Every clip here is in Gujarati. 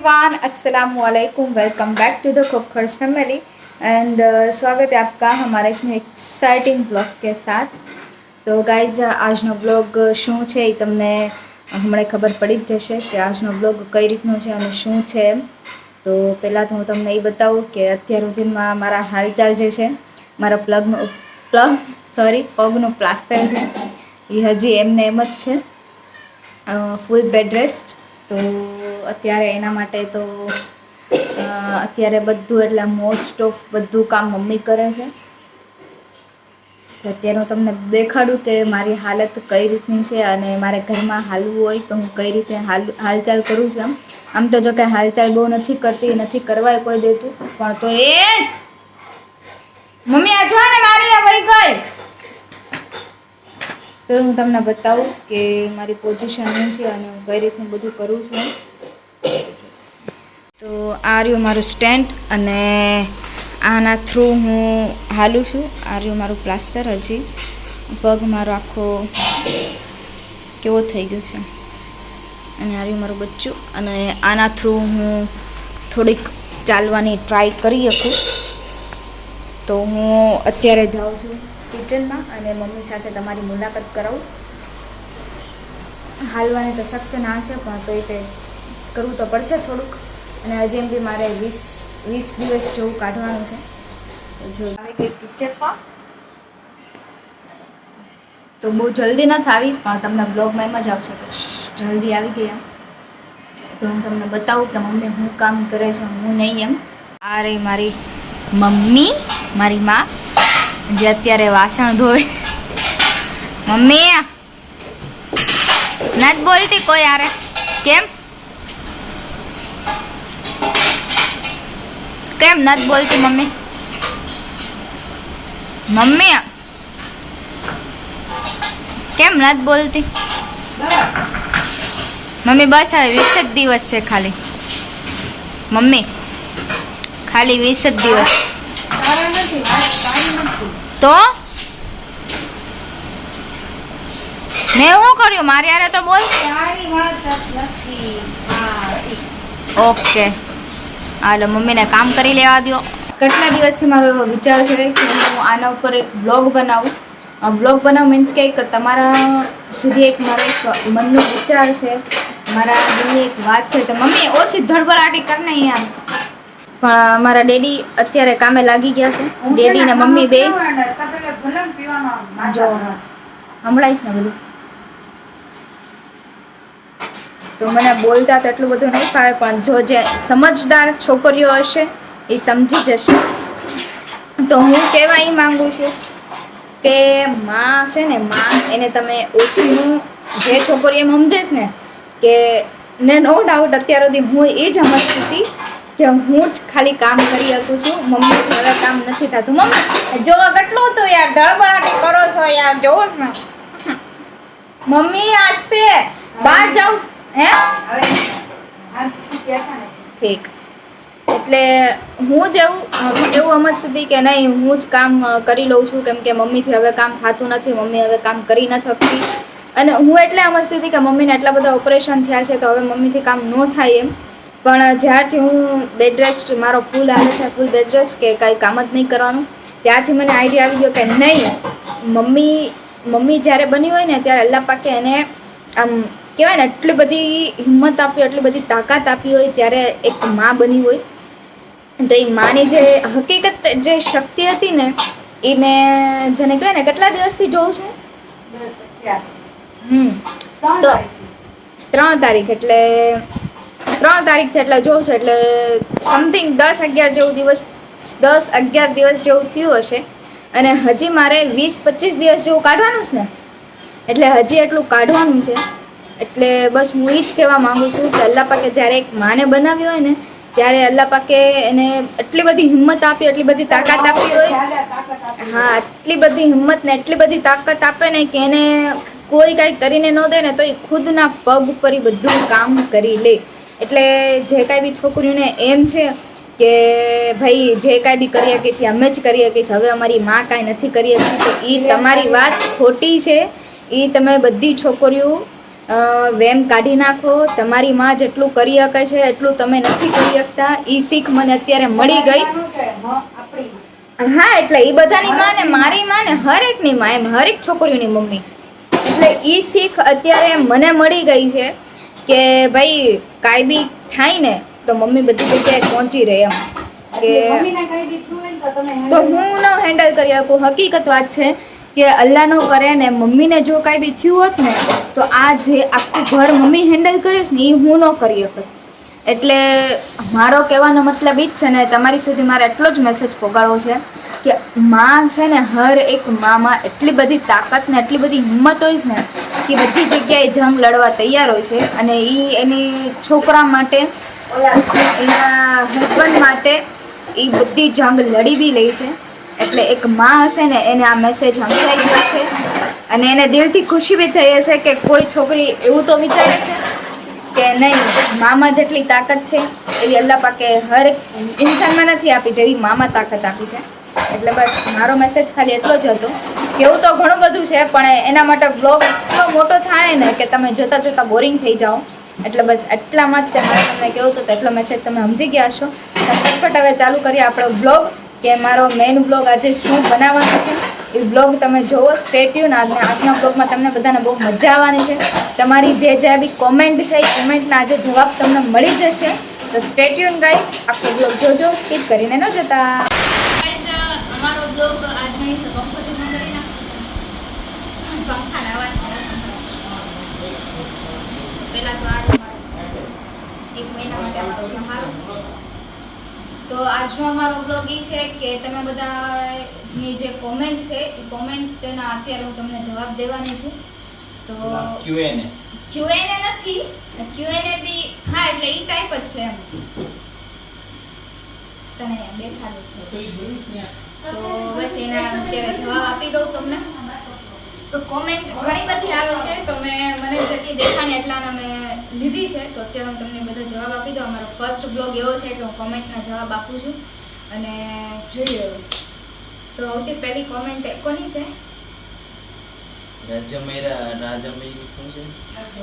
एवरीवन, अस्सलाम वालेकुम। Welcome back to the cookers family and स्वागत है आपका हमारे इसमें एक्साइटिंग ब्लॉग के साथ। तो गाइज આજનો બ્લોગ શું છે એ તમને હમણાં ખબર પડી જ જશે કે આજનો બ્લોગ કઈ રીતનો છે અને શું છે એમ। તો પહેલાં તો હું તમને એ બતાવું કે અત્યાર સુધીમાં મારા હાલચાલ જે છે, મારા પગનું પ્લાસ્ટર છે એ હજી એમને એમ જ છે, ફૂલ બેડ રેસ્ટ। તો અત્યારે એના માટે તો અત્યારે બધું એટલે મોસ્ટ ઓફ બધું કામ મમ્મી કરે છે। તો અત્યારે હું તમને દેખાડું કે મારી હાલત કઈ રીતની છે અને મારે ઘરમાં હાલવું હોય તો હું કઈ રીતે હાલચાલ કરું છું। આમ તો જો કે હાલચાલ બહુ નથી કરતી, નથી કરવાય કોઈ દેતું, પણ તો એ મમ્મી આ જો ને મારી આ વળી ગઈ। તો હું તમને બતાવું કે મારી પોઝિશન શું છે અને હું કઈ રીતનું બધું કરું છું। તો આ રહ્યું મારું સ્ટેન્ડ અને આના થ્રુ હું હાલું છું। આ રહ્યું મારું પ્લાસ્ટર, હજી પગ મારો આખો કેવો થઈ ગયો છે, અને આ રહ્યું મારું બચ્ચું, અને આના થ્રુ હું થોડીક ચાલવાની ટ્રાય કરી શકું। તો હું અત્યારે જાઉં છું કિચનમાં અને મમ્મી સાથે તમારી મુલાકાત કરાવું। હાલવાની તો સખ્ત ના છે, પણ તો એ કરવું તો પડશે થોડુંક, અને હજી એમ બી મારે 20 દિવસ જેવું કાઢવાનું છે। જો આવી ગઈ કિચનમાં, તો બહુ જલ્દી નથી આવી, પણ તમને બ્લોગમાં એમ જ આવશે કે જલ્દી આવી ગઈ એમ। તો હું તમને બતાવું કે મમ્મી શું કામ કરે છે, હું નહીં એમ। આ રહી મારી મમ્મી, મારી માં, જે અત્યારે વાસણ ધોવે। મમ્મી નથી બોલતી કોઈ યારે, કેમ કેમ નથી બોલતી મમ્મી? મમ્મી કેમ નથી બોલતી મમ્મી? બસ હવે 20 જ દિવસ છે ખાલી મમ્મી, ખાલી 20 જ દિવસ। તો મેં શું કર્યું? મારી યારે તો બોલ। ઓકે હાલો, મમ્મીને કામ કરી લેવા દો। કેટલા દિવસથી મારો એવો વિચાર છે કે હું આના ઉપર એક બ્લોગ બનાવું। બ્લોગ બનાવ મીન્સ કે એક તમારા સુધી એક મારો એક મનનો વિચાર છે, મારા દિલની એક વાત છે। તો મમ્મી ઓછી ધડબડાટી કર ને યાર। પણ મારા ડેડી અત્યારે કામે લાગી ગયા છે, ડેડી ને મમ્મી બે। જો હમણાં ને બધું તો મને બોલતા તો એટલું બધું નહીં ફાવે, પણ જો જે સમજદાર છોકરીઓ હશે એ સમજી જશે। તો હું કહેવા એ માંગુ છું કે માં છે ને, માં એને તમે ઓછી, હું જે છોકરી એમ સમજે છે ને કે ને નો ડાઉટ અત્યાર સુધી હું એ જ સમજતી હતી કે હું જ ખાલી કામ કરી શકું છું, મમ્મી હવે કામ નથી થતું। મમ્મી જોવા કેટલું હતું યાર, ધડબડાટી કરો છો યાર, જોવો જ ને મમ્મી। આજતે બહાર જાઉં હે ઠીક, એટલે હું જ એવું સમજતી હતી કે નહીં હું જ કામ કરી લઉં છું, કેમ કે મમ્મીથી હવે કામ થતું નથી, મમ્મી હવે કામ કરી નથી શકતી। અને હું એટલે સમજતી હતી કે મમ્મીને એટલા બધા ઓપરેશન થયા છે તો હવે મમ્મીથી કામ ન થાય એમ। પણ જ્યારથી હું બેડ રેસ્ટ મારો ફૂલ આવે છે, ફૂલ બેડ રેસ્ટ કે કાંઈ કામ જ નહીં કરવાનું, ત્યારથી મને આઈડિયા આવી ગયો કે નહીં, મમ્મી જ્યારે બની હોય ને ત્યારે અલ્લાહ પાકે એને આમ કહેવાય ને એટલી બધી હિંમત આપી, એટલી બધી તાકાત આપી હોય ત્યારે એક માં બની હોય। તો એ માની જે હકીકત, જે શક્તિ હતી ને, એ મેં જેને કહેવાય ને કેટલા દિવસથી જોઉં છું। તો 3 તારીખ એટલે 3 તારીખથી એટલે જોઉં છું, એટલે સમથિંગ 10-11 દિવસ જેવું થયું હશે। અને હજી મારે 20-25 દિવસ જેવું કાઢવાનું છે ને, એટલે હજી એટલું કાઢવાનું છે। એટલે બસ હું એ જ કહેવા માગું છું કે અલ્લાહ પાકે જ્યારે એક માને બનાવી હોય ને ત્યારે અલ્લાહ પાકે એને એટલી બધી હિંમત આપી, એટલી બધી તાકાત આપી હોય, હા એટલી બધી હિંમત ને એટલી બધી તાકાત આપે ને કે એને કોઈ કાંઈ કરીને ન દે ને તો એ ખુદના પગ ઉપર એ બધું કામ કરી લે। એટલે જે કાંઈ બી છોકરીઓને એમ છે કે ભાઈ જે કાંઈ બી કરી શકીશ અમે જ કરી શકીશ, હવે અમારી માં કાંઈ નથી કરી શકતી, તો એ તમારી વાત ખોટી છે। એ તમે બધી છોકરીઓ વેમ કાઢી નાખો. તમારી માં જેટલું કરી શકે છે એટલું તમે નથી કરી શકતા. એ શીખ મને અત્યારે મળી ગઈ. હા, એટલે એ બધાની માં ને મારી માં ને હરેકની માં, એમ હરેક છોકરીઓની મમ્મી. એટલે એ શીખ અત્યારે મને મળી ગઈ છે કે ભાઈ કાંઈ બી થાય ને તો મમ્મી બધી જગ્યાએ પહોંચી રહે એમ. કે તો હું ન હેન્ડલ કરી શકું. હકીકત વાત છે કે અલ્લાહ નો કરે ને મમ્મીને જો કાંઈ બી થયું હોત ને તો આ જે આખું ઘર મમ્મી હેન્ડલ કરીશ ને એ હું ન કરી શકત. એટલે મારો કહેવાનો મતલબ એ જ છે ને, તમારી સુધી મારે એટલો જ મેસેજ પહોંચાડવો છે કે માં છે ને હર એક મામાં એટલી બધી તાકાત ને એટલી બધી હિંમત હોય છે ને કે બધી જગ્યાએ જંગ લડવા તૈયાર હોય છે. અને એ એની છોકરા માટે, એના હસબન્ડ માટે એ બધી જંગ લડી બી લે છે. એટલે એક માં હશે ને એને આ મેસેજ સમજાઈ ગયો છે અને એને દિલથી ખુશી બી થઈ હશે કે કોઈ છોકરી એવું તો વિચારે છે કે નહીં, મામાં જેટલી તાકાત છે એવી અલ્લાહ પાકે હર ઇન્સાનમાં નથી આપી જેવી મામાં તાકાત આપી છે. એટલે બસ મારો મેસેજ ખાલી એટલો જ હતો. કેવું તો ઘણું બધું છે પણ એના માટે બ્લોગ એટલો મોટો થાય ને કે તમે જોતા જોતા બોરિંગ થઈ જાઓ. એટલે બસ એટલામાં જ મારે તમને કહેવું હતું. એટલો મેસેજ તમે સમજી ગયા હશો. ફટફટ હવે ચાલુ કરીએ આપણો બ્લોગ, કે મારો મેઇન બ્લોગ આજે શું બનાવવાનો છે એ બ્લોગ તમે જોવો. Stay tune. આજના બ્લોગમાં તમને બધાને બહુ મજા આવવાની છે. તમારી જે બી કોમેન્ટ છે એ કોમેન્ટના આજે જવાબ તમને મળી જશે. તો સ્ટે ટ્યુન ગાઈસ, આખો બ્લોગ જોજો, સ્કીપ કરીને ન જતા. અમારો બ્લોગ આજનો છે પંખોથી કરી નાખો પંખાના અવાજ. પહેલા તો આ એક મહિના માટે અમારો સહારો. તો આજનો અમારો બ્લોગ એ છે કે તમે બધાની જે કોમેન્ટ છે એ કોમેન્ટના અત્યારે હું તમને જવાબ દેવાની છું. તો ક્યુએનએ નથી, ક્યુએનએ બી હા એટલે એ ટાઈપ જ છે એમ. તને બેઠાડું છે તો બસ એના અત્યારે જવાબ આપી દઉં તમને. તો કોમેન્ટ ઘણી બધી આવે છે તો મને જેટલી દેખાણી એટલાના મેં લીધી છે. તો અત્યારે હું તમને બધા જવાબ આપી દઉં. અમારો ફર્સ્ટ બ્લોગ એવો છે કે હું કોમેન્ટના જવાબ આપું છું. અને જોઈએ તો સૌથી પહેલી કોમેન્ટ કોની છે?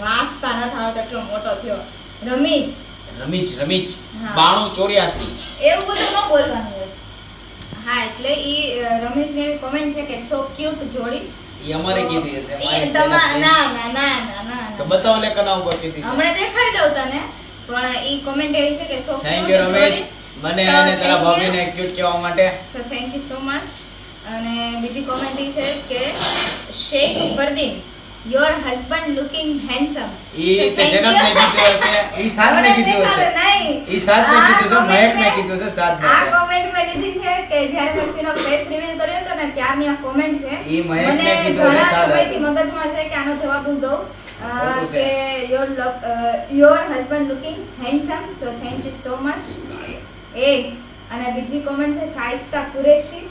વાંચતા નથી આવડતો એટલો મોટો થયો. રમીજ 9284 એવું બધું ન બોલવાનું હોય. હા એટલે ઈ રમેશની કોમેન્ટ છે કે સો ક્યુટ જોડી. ઈ અમારે કીધી હશે. ના તો બતાવો લે કના ઉપર કીધી છે. હમણાં દેખાડી દઉં તને. પણ ઈ કોમેન્ટ એવી છે કે so cute. Thank you Ramesh, મને અને તારા ભાભીને ક્યુટ કહેવા માટે. So thank you so much. અને બીજી કોમેન્ટ ઈ છે કે Sheikh Fardeen your husband looking handsome. ઈ તે જન્મ ને કીધું હશે. ઈ સાથ ને કીધું હશે. ઈ સાથ ને કીધું છે, મહેક ને કીધું છે સાથ ને. આ કોમેન્ટ મેં લીધી છે કે જ્યારે મેં ફીનો ફેસ રિવીલ કર્યો હતો ને ત્યારની આ કોમેન્ટ છે. ઈ મહેક ને કીધું છે સાથ. મને ઘણા સમયથી મગજમાં છે કે આનો જવાબ હું દઉં કે your husband looking handsome. So thank you so much. અને બીજી કોમેન્ટ છે સાઇસ્તા કુરેશી.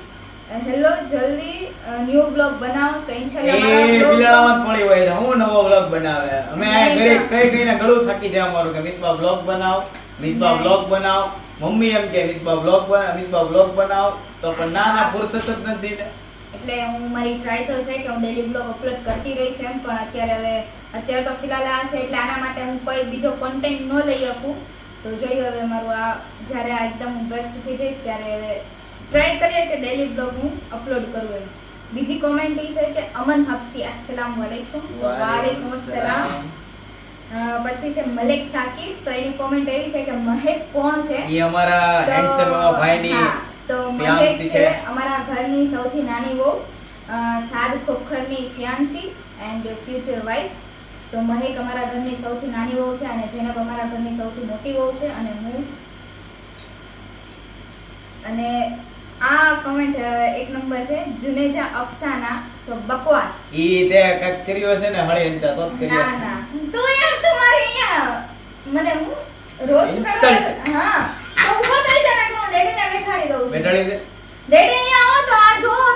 હેલો, જલ્દી ન્યૂ બ્લોગ બનાવો તો ઇન્શાલ્લાહ મારા બ્લોગ બિલાડામાં પડી હોય છે. હું નવો બ્લોગ બનાવે. અમે આ ઘરે કઈ ગળું થાકી જાય અમારું કે મિસબા બ્લોગ બનાવ, મિસબા બ્લોગ બનાવ. મમ્મી એમ કે મિસબા બ્લોગ બનાવ. તો પણ ના ફુરસત જ નથી ને. એટલે હું મારી ટ્રાય તો છે કે હું ડેલી બ્લોગ અપલોડ કરતી રહીશ એમ. પણ અત્યારે તો ફિલહાલ આ છે એટલે આના માટે હું કોઈ બીજો કન્ટેન્ટ ન લઈ શકું. તો જોઈએ હવે મારું આ જ્યારે આ એકદમ બેસ્ટ થઈ જઈશ ત્યારે ટ્રાય કરીએ કે ડેલી બ્લોગ હું અપલોડ કરું એમ. બીજી કોમેન્ટ એ છે કે અમન હફસી અસ્સલામ વાલેકુમ. વાલેકુમ અસ્સલામ. પછી છે મલેક સાકિબ. તો એની કોમેન્ટ એવી છે કે મહેક કોણ છે? ઈ અમારા હેન્ડસમ ભાઈની તો મહેક છે અમારા ઘરની સૌથી નાની વહુ, સાદ ખોખરની ફિયાન્સી એન્ડ ફ્યુચર વાઇફ. તો મહેક અમારા ઘરની સૌથી નાની વહુ છે અને જેનબ અમારા ઘરની સૌથી મોટી વહુ છે અને હું. અને આ કોમેન્ટ એક નંબર છે જુનેજા અફસાના. સો બકવાસ. ઈ તે કક કર્યો છે ને હળી અંચા તો કર્યો. ના તું યાર તું મારી અહીંયા મને હું રોસ્ટ કરવા. હા તો ઉભો થઈ જા ને હું ડેડીને બેઠાડી દઉં છું. બેઠાડી દે. ડેડી અહીંયા આવો તો આ જોવો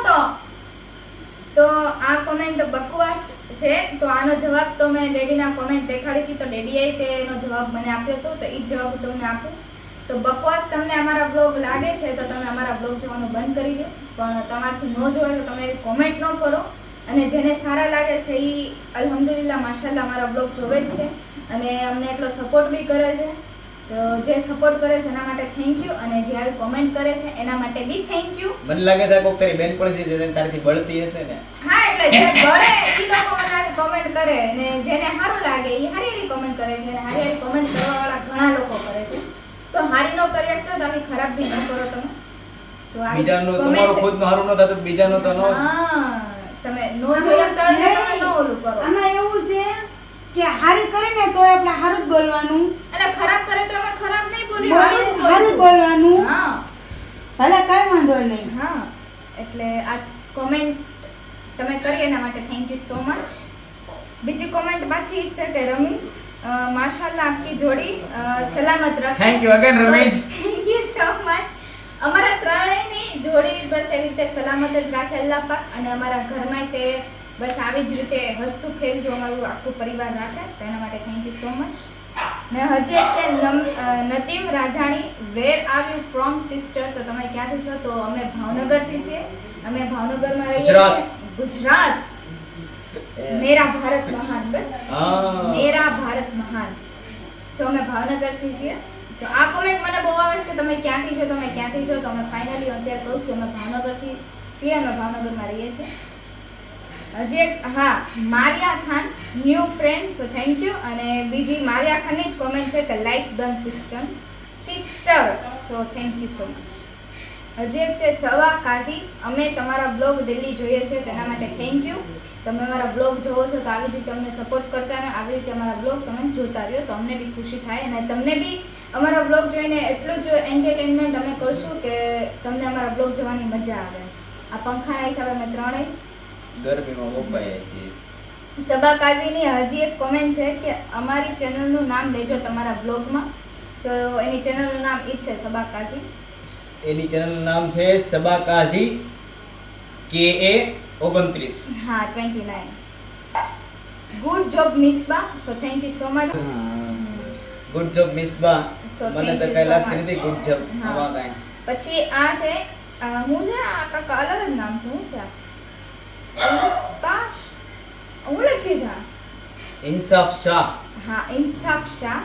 તો આ કોમેન્ટ બકવાસ છે. તો આનો જવાબ તો મેં ડેડીના કોમેન્ટ દેખાડી હતી તો ડેડીએ તેનો જવાબ મને આપ્યો હતો. તો એ જ જવાબ તમને આપું. તો બકવાસ તમને અમારા બ્લોગ લાગે છે તો તમે અમારા બ્લોગ જોવાનું બંધ કરી દો. પણ તમારથી ન જોવે તો તમે એવી કોમેન્ટ ન કરો. અને જેને સારા લાગે છે એ અલ્હમ્દુલિલ્લાહ માશાલ્લાહ મારા બ્લોગ જોવે જ છે અને અમને એટલો સપોર્ટ બી કરે છે. તો જે સપોર્ટ કરે છે એના માટે થેન્ક યુ, અને જે આવી કોમેન્ટ કરે છે એના માટે બી થેન્ક યુ. મને લાગે છે કોક તારી બેન પણ છે જે તારથી બળતી હશે ને. હા, એટલે જે બળે ઈ લોકો મને આવી કોમેન્ટ કરે, અને જેને સારું લાગે ઈ હારી હારી કોમેન્ટ કરે છે, અને હારી હારી કોમેન્ટ કરવા વાળા ઘણા લોકો કરે છે. તો હારી નો કરી શકતો તો આવી ખરાબ બી ન કરો તમે. સો આવી બીજાનું comment- તમારું ખુદનું હારું ન થતું બીજાનું તો નો. હા, તમે નો જોઈ શકતા હોય તો તમે નો ઓલું કરો. આમાં એવું છે કે હારી કરે ને તો આપણે હારું જ બોલવાનું, અને ખરાબ કરે તો અમે ખરાબ નહીં બોલી, હારું જ બોલવાનું. હા ભલે કઈ વાંધો નહીં. હા, એટલે આ કોમેન્ટ તમે કરી એના માટે થેન્ક યુ સો મચ. બીજી કોમેન્ટ પાછી ઈ જ છે કે રમી માશાલ્લાહ આપકી જોડી સલામત રાખે. Thank you again, Ramiz. Thank you so much. અમારા ત્રણેયની જોડી બસ એવી રીતે સલામત જ રાખે અલ્લાહ પાક, અને અમારા ઘરમાં તે બસ આવી જ રીતે હસતું ખેલતું અમારું આખું પરિવાર રાખે, તો એના માટે થેન્ક યુ સો મચ. ને હજી એક છે Nateem Rajani, where are you from sister? તો તમે ક્યાંથી છો? તો અમે ભાવનગરથી છીએ. અમે ભાવનગરમાં રહીએ ગુજરાત. છીએ. ગુજરાત. મેરા ભારત મહાન. બસ હા. મેરા ભારત મહાન. સો અમે ભાવનગરથી છીએ. તો આ કોમેન્ટ મને બહુ આવે છે કે તમે ક્યાંથી છો, તમે ક્યાંથી છો? તો અમે ફાઇનલી અત્યારે કહું છું કે અમે ભાવનગરથી છીએ, અમે ભાવનગરમાં રહીએ છીએ. હજી એક હા, Maria Khan new friend, so thank you. અને બીજી મારિયા ખાનની જ કોમેન્ટ છે કે like done sister, so thank you so much. હજી એક છે સવા કાઝી, અમે તમારા બ્લોગ ડેલી જોઈએ છે, તેના માટે થેન્ક યુ. તમે અમારા બ્લોગ જોવો છો તો આવી જ રીતે અમને સપોર્ટ કરતા રહો, આવી રીતે અમારા બ્લોગ તમે જોતા રહ્યો તો અમને બી ખુશી થાય, અને તમને બી અમારા બ્લોગ જોઈને એટલું જ એન્ટરટેનમેન્ટ અમે કરશું કે તમને અમારા બ્લોગ જોવાની મજા આવે. આ પંખાના હિસાબે અમે ત્રણેય ગરમીમાં બોપાય છે. સબા કાઝીની હજી એક કોમેન્ટ છે કે અમારી ચેનલનું નામ લેજો તમારા બ્લોગમાં. સો એની ચેનલનું નામ ઈ જ છે સબા કાઝી. એની ચેનલનું નામ છે સબા કાઝી KA 29. હા, 29. Good job Misbah, so thank you so much. Good job Misbah. So, મને thank તો you કઈ so લાગતી much. નથી ગુડ જોબ હા. આવા કાંઈ. પછી આ છે હું છે આ કાકા અલગ જ નામ છે, શું છે આ? ઇન્સ્પાશ, હું લખ્યું છે આ? इंसाफ शाह. हाँ, इंसाफ शाह.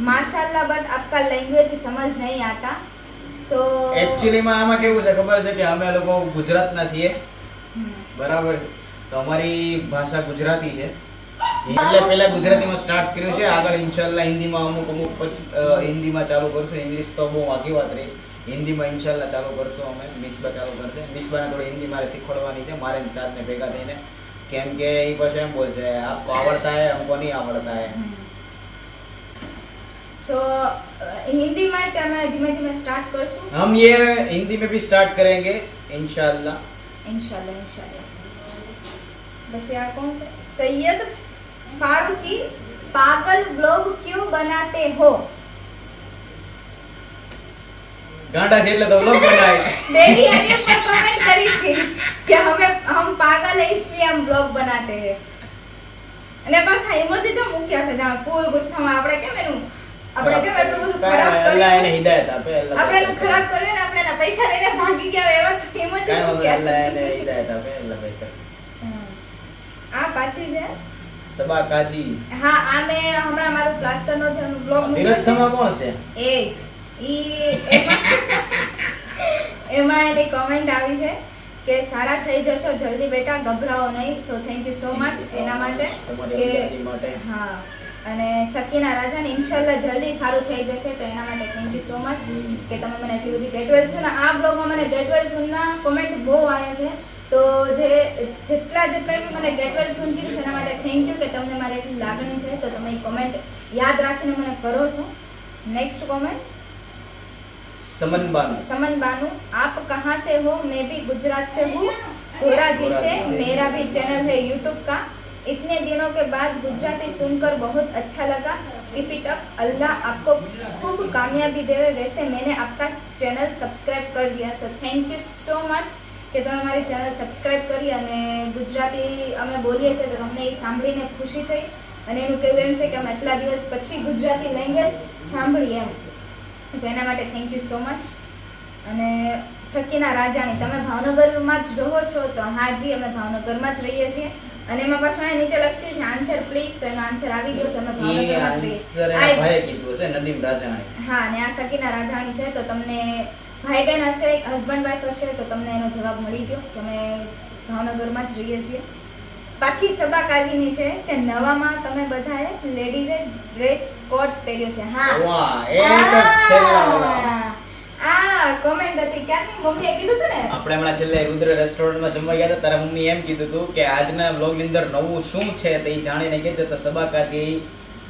माशाल्लाह बट आपका लैंग्वेज समझ नहीं आता. सो એકચ્યુઅલી માં આમાં કેવું છે ખબર છે કે અમે લોકો ગુજરાતના છીએ, બરાબર? તો અમારી ભાષા ગુજરાતી છે, એટલે પહેલા ગુજરાતીમાં સ્ટાર્ટ કર્યું છે, આગળ ઇન્શાલ્લાહ હિન્દીમાં અમુક પછી હિન્દીમાં ચાલુ કરશું. ઇંગ્લિશ તો બહુ આખી વાત રહી, હિન્દીમાં ઇન્શાલ્લાહ ચાલુ કરશું અમે. મિસબા ચાલુ કરશે. મિસબાને થોડી હિન્દી મારે શીખવાડવાની છે, મારે ને સાથને ભેગા થઈને, કેમ કે એ પછી એમ બોલશે આપકો આવડતા હે हमको नहीं आवड़ता है. सो हिंदी में मैं धीमे धीमे स्टार्ट करશું. हम ये हिंदी में भी स्टार्ट करेंगे इंशाल्लाह. इंशाल्लाह इंशाल्लाह. बस यार कौन से सैयद फारूकी, पागल ब्लॉग क्यों बनाते हो? गांडा છે એટલે તો વ્લોગ બનાવે. डैडी आगे पर कमेंट करी थी कि हम पागल है इसलिए हम ब्लॉग बनाते हैं. અને પાછા ઇમોજી જો મૂક્યા છે જાણ ફૂલ ગુસ્સામાં. આપણે કેમ એનું આપણે કેમ એટલું બધું ખરાબ અલ્લાહ એને કર્યું, હિદાયત આપે. અલ્લાહ આપણે એનું ખરાબ કર્યું ને આપણે એના પૈસા લઈને ભાગી ગયા એવા ઇમોજી કાંઈ વાંધો નહીં, અલ્લાહ મૂક્યા. એને હિદાયત આપે. અલ્લાહ બહેતર. આ પાછી છે સબા કાજી. હા, આ મેં હમણાં મારું પ્લાસ્ટરનો જે બ્લોગ વિરોધ સમા કોણ છે? એમાં એની કોમેન્ટ આવી છે કે સારા થઈ જશો જલ્દી બેટા, ગભરાઓ નહીં. સો થેન્ક યુ સો મચ એના માટે તમારી કે અમદાવાદી માટે. હા. અને સકીના રાજાને ઇન્શાલ્લાહ જલ્દી સારું થઈ જશે, તો એના માટે થેન્ક યુ સો મચ કે તમે મને એટલી બધી ગેટ વેલ છું ને. આ બ્લોગમાં મને ગેટ વેલ છુંના કોમેન્ટ બહુ આવ્યા છે, તો જેટલા બી મને ગેટ વેલ છું કીધું છે એના માટે થેન્ક યુ કે તમને મારી એટલી લાગણી છે, તો તમે એ કોમેન્ટ યાદ રાખીને મને કરો છો. નેક્સ્ટ કોમેન્ટ समन बानू. समन बानू, आप कहाँ से हो? मैं भी गुजरात से हूँ, गोरा जी से. मेरा भी चैनल है यूट्यूब का. इतने दिनों के बाद गुजराती सुनकर बहुत अच्छा लगा. Keep it up. अल्लाह आपको खूब कामयाबी देवे. वैसे मैंने आपका चैनल सब्सक्राइब कर दिया, so thank you so much કે તમે મારી ચેનલ સબસ્ક્રાઇબ કરી અને ગુજરાતી અમે બોલીએ છીએ તો તમને એ સાંભળીને ખુશી થઈ. અને એનું કહેવું એમ છે કે અમે એટલા દિવસ પછી ગુજરાતી લેંગ્વેજ સાંભળી એમ. તો એના માટે થેન્ક યુ સો મચ. અને સકીના રાજાણી તમે ભાવનગરમાં જ રહો છો? તો હા જી અમે ભાવનગરમાં જ રહીએ છીએ. અને એમાં પાછું એને નીચે લખ્યું છે આન્સર પ્લીઝ, તો એનો આન્સર આવી ગયો. તમે એ ભાવનગરમાં જ રહીએ. આન્સર એના ભાઈએ કીધું હશે, નદીમ રાજાણી. હા, અને આ સકીના રાજાણી છે, તો તમને ભાઈ બહેન હશે, હસબન્ડ વાઈફ હશે, તો તમને એનો જવાબ મળી ગયો કે અમે ભાવનગરમાં જ રહીએ છીએ. પાછી સબા કાજીની છે કે નવામાં તમે બધાએ લેડીઝે ડ્રેસ કોડ પહેર્યો છે. હા, વાહ, એ તો છેલ્લા વાળા. આ કોમેન્ટ હતી ક્યાંની મમ્મીએ કીધું હતું ને. આપણે હમણાં છેલ્લે રુદ્ર રેસ્ટોરન્ટમાં જમવા ગયા હતા, તારા મમ્મી એમ કીધું હતું કે આજના બ્લોગની અંદર નવું શું છે તે ઈ જાણીને કહેજો. તો સબાકાજી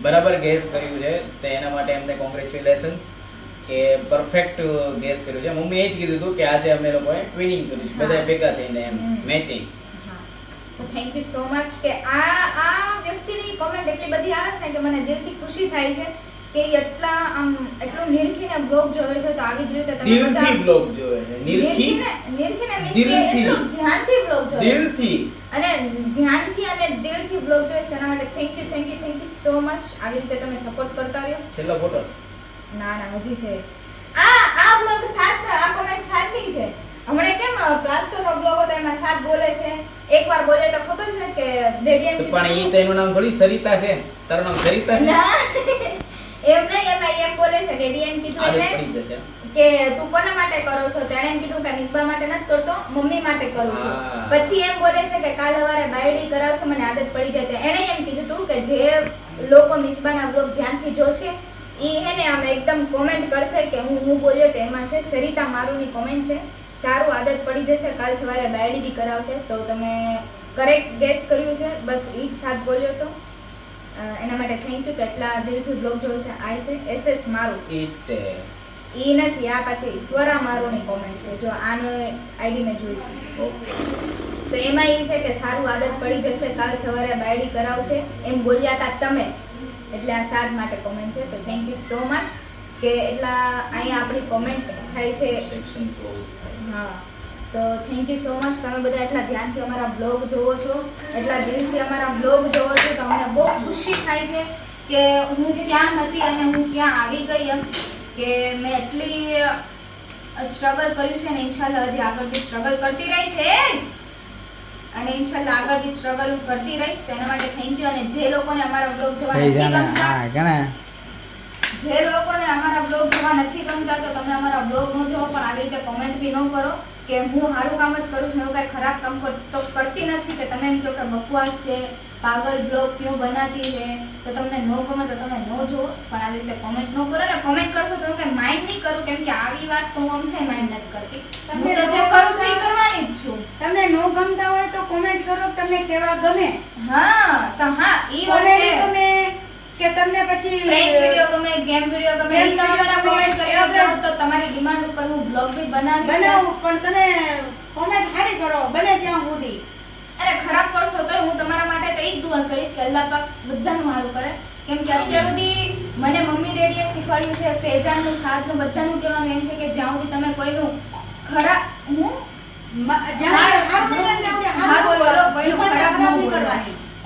બરાબર ગેસ કર્યું છે, તો એના માટે એમને કોંગ્રેચ્યુલેશન કે પરફેક્ટ ગેસ કર્યું છે. મમ્મી એ જ કીધું હતું કે આજે અમે લોકોએ ટ્વિનિંગ કર્યું છે, બધા ભેગા થઈને એમ matching. So thank you so much કે આ વ્યક્તિની કોમેન્ટ એટલી બધી આવે છે ને કે મને દિલથી ખુશી થાય છે કે ઈ એટલું નિરખીને બ્લોગ જોવે છે. તો આવી જ રીતે તમે દિલથી બ્લોગ જોવે છે, નિરખીને means કે એટલું ધ્યાનથી બ્લોગ જોવે છે. દિલથી અને ધ્યાનથી અને દિલથી બ્લોગ જોવે છે. એના માટે થેન્ક યુ સો મચ. આવી રીતે તમે સપોર્ટ કરતા રહ્યો. છેલ્લો ફોટો ના હજી છે. આ બ્લોગ આ કોમેન્ટ સાચી છે. હમણે કેમ પ્લાસ્ટરનો બ્લોગ હતો એમાં સાત બોલે છે. એકવાર બોલે તો ખબર છે કે ડેડિયન તો પણ ઈ તો એનું નામ થોડી સરિતા છે. તારું નામ સરિતા છે? એમ નહીં, એમાં એમ બોલે છે કે ડેડિયન કીધું આદત એને પડી જશે. કે તું કોના માટે કરો છો? તો એણે એમ કીધું કે મિસબા માટે નથી કરતો, મમ્મી માટે કરું છું. હા. પછી એમ બોલે છે કે કાલ સવારે બાયડી કરાવશો, મને આદત પડી જાય. તો એણે એમ કીધું હતું કે જે લોકો મિસબાના બ્લોગ ધ્યાનથી જોશે ઈ હેને આમ એકદમ કોમેન્ટ કરશે કે હું બોલ્યો તો એમાં છે સરિતા મારુની કોમેન્ટ છે. સારું, આદત પડી જશે, કાલ સવારે બાયડી બી કરાવશે. તો તમે કરેક્ટ ગેસ કર્યું છે. બસ ઈ જ સાથ બોલ્યો તો એના માટે થેન્ક યુ કે એટલા દિલથી બ્લોગ જોડે છે. આ છે એસએસ મારું, ઈ તે ઈ નથી, આ પાછી ઈશ્વરા મારુની કોમેન્ટ છે. જો આનો આઈડી મેં જોઈ ઓકે. તો એમાં એ છે કે સારું, આદત પડી જશે, કાલ સવારે બાયડી કરાવશે એમ બોલ્યા હતા તમે. એટલે આ સાથ માટે કોમેન્ટ છે. તો થેન્ક યુ સો મચ કે એટલા અહીંયા આપણી કોમેન્ટ થાય છે. Section close. હા, તો થેન્ક યુ સો મચ. તમે બધા એટલા ધ્યાનથી અમારા બ્લોગ જોવો છો, એટલા દિલથી અમારા બ્લોગ જોવો છો, તો અમને બહુ ખુશી થાય છે કે હું ક્યાં હતી અને હું ક્યાં આવી ગઈ. એમ કે મેં એટલી સ્ટ્રગલ કર્યું છે ને ઇન્શાલ્લાહ હજી આગળ બી સ્ટ્રગલ કરતી રહીશ અને ઇન્શાલ્લાહ આગળ બી સ્ટ્રગલ હું કરતી રહીશ. તો એના માટે થેન્ક યુ. અને જે લોકોને અમારા બ્લોગ જોવા નથી ગમતા તો તમે અમારા બ્લોગ ન જોવો, પણ આવી રીતે કોમેન્ટ બી ન કરો કે હું સારું કામ જ કરું છું, એવું કાંઈ ખરાબ કામ તો કરતી નથી કે તમે એમ કહો કે બકવાસ છે, પાગલ બ્લોગ ક્यों બનાતી છે. તો તમને ન ગમે તો તમે ન જોવો, પણ આવી રીતે કોમેન્ટ ન કરો. ને કોમેન્ટ કરશો તો હું કંઈ માઇન્ડ નહીં કરું, કેમ કે આવી વાત તો હું અમથાય માઇન્ડ નથી કરતી. હું તો જે કરું છું એ કરવાની જ છું. તમને નો ગમતા હોય તો કોમેન્ટ કરો, તમને કેવા ગમે. હા, તો હા ઈ વાત કોમેડી છે. ગમે કે તમને પછી પ્રેન્ક વિડિયો ગમે, ગેમ વિડિયો ગમે, ગેમ ઈ તમે મને વિડિયો કોમેન્ટ ગમે, કરી દો તો તમારી ડિમાન્ડ ઉપર હું બ્લોગ બી બનાવીશ. બનાવો, પણ તમે કોમેન્ટ સારી કરો બને ત્યાં સુધી. અરે ખરાબ કરશો તો હું તમારા માટે તો એક દુઆ કરીશ કે અલ્લાહ પાક બધાનું સારું કરે. કેમ કે અત્યાર સુધી મને મમ્મી ડેડીએ શીખવાડ્યું છે, ફેજાનનું સાદનું બધાનું કહેવાનું એમ છે કે જ્યાં સુધી તમે કોઈનું ખરાબ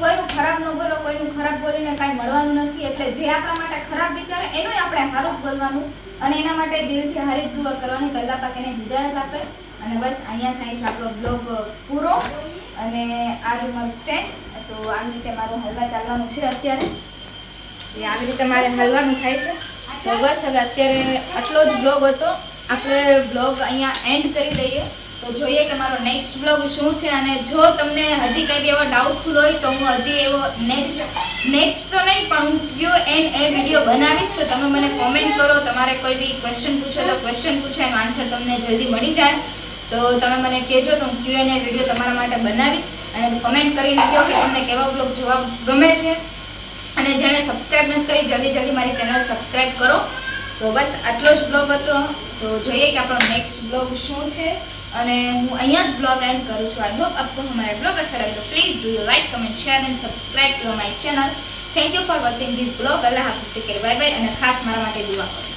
કોઈનું ખરાબ ન બોલો, કોઈનું ખરાબ બોલીને કાંઈ મળવાનું નથી. એટલે જે આપણા માટે ખરાબ વિચારે એનું આપણે સારું જ બોલવાનું અને એના માટે દિલથી હારી જ દુઆ કરવાની કે અલ્લાહ પાક એને હિદાયત આપે. અને બસ અહીંયા થાય છે આપણો બ્લોગ પૂરો. અને આ રહ્યું મારું સ્ટેન્ડ. તો આવી રીતે મારું હલવા ચાલવાનું છે અત્યારે. આવી રીતે મારે હલવાનું થાય છે. તો બસ હવે અત્યારે આટલો જ બ્લોગ હતો. આપણે બ્લોગ અહીંયા એન્ડ કરી દઈએ. તો જોઈએ કે મારો નેક્સ્ટ બ્લોગ શું છે. અને જો તમને હજી કંઈ બી એવો ડાઉટફુલ હોય તો હું હજી એવો નેક્સ્ટ તો નહીં પણ હું Q&A વિડીયો બનાવીશ. તો તમે મને કોમેન્ટ કરો. તમારે કોઈ બી ક્વેશ્ચન પૂછો તો ક્વેશ્ચન પૂછો, એનો આન્સર તમને જલ્દી મળી જાય. તો તમે મને કહેજો તો હું Q&A વિડીયો તમારા માટે બનાવીશ. અને કમેન્ટ કરીને કહો કે તમને કેવા બ્લોગ જોવા ગમે છે. અને જેણે સબસ્ક્રાઇબ નથી કરી જલ્દી મારી ચેનલ સબસ્ક્રાઇબ કરો. તો બસ આટલો જ બ્લોગ હતો. તો જોઈએ કે આપણો નેક્સ્ટ બ્લોગ શું છે. અને હું અહીંયા જ બ્લોગ એન્ડ કરું છું. आई होप आपको हमारा ब्लॉग अच्छा लगे तो please do you like comment share and subscribe to my channel. Thank you for watching this blog. Allah हाफिज़, टेक केयर, बाय बाय. અને ખાસ મારા માટે દુઆ કરો.